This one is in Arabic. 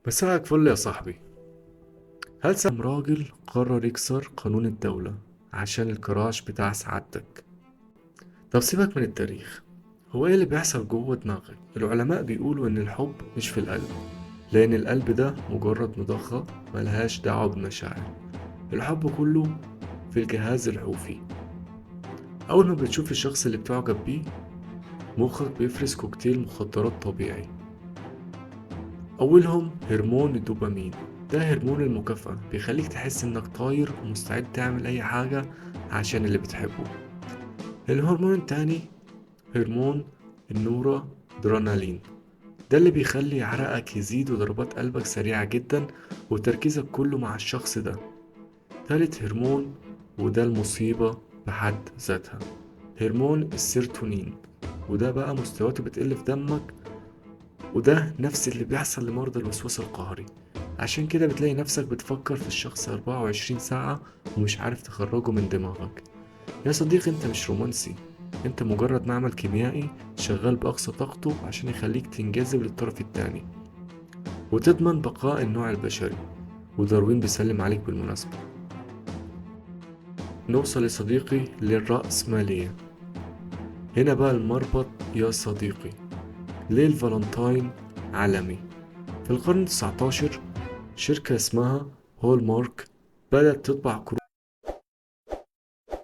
مساءك فل يا صاحبي. هل سام راجل قرر يكسر قانون الدولة عشان الكراش بتاع سعادتك؟ طب سيبك من التاريخ. هو ايه اللي بيحصل جوه دماغك؟ العلماء بيقولوا ان الحب مش في القلب، لان القلب ده مجرد مضخة ملهاش دعوة بالمشاعر. الحب كله في الجهاز الحوفي. اول ما بتشوف الشخص اللي بتعجب بيه، مخك بيفرز كوكتيل مخدرات طبيعي. أولهم هرمون الدوبامين. ده هرمون المكافأة، بيخليك تحس إنك طاير ومستعد تعمل أي حاجة عشان اللي بتحبه. الهرمون التاني هرمون النورادرينالين. ده اللي بيخلي عرقك يزيد وضربات قلبك سريعة جدا وتركيزك كله مع الشخص ده. تالت هرمون، وده المصيبة بحد ذاتها، هرمون السيروتونين. وده بقى مستوياته بتقل في دمك، وده نفس اللي بيحصل لمرضى الوسواس القهري. عشان كده بتلاقي نفسك بتفكر في الشخص 24 ساعة ومش عارف تخرجه من دماغك. يا صديقي، انت مش رومانسي، انت مجرد معمل كيميائي شغال بأقصى طاقته عشان يخليك تنجذب للطرف التاني وتضمن بقاء النوع البشري. وداروين بيسلم عليك بالمناسبة. نوصل يا صديقي للرأسمالية. هنا بقى المربط يا صديقي. ليه الفالنتاين عالمي؟ في القرن 19 شركة اسمها هول مارك بدأت تطبع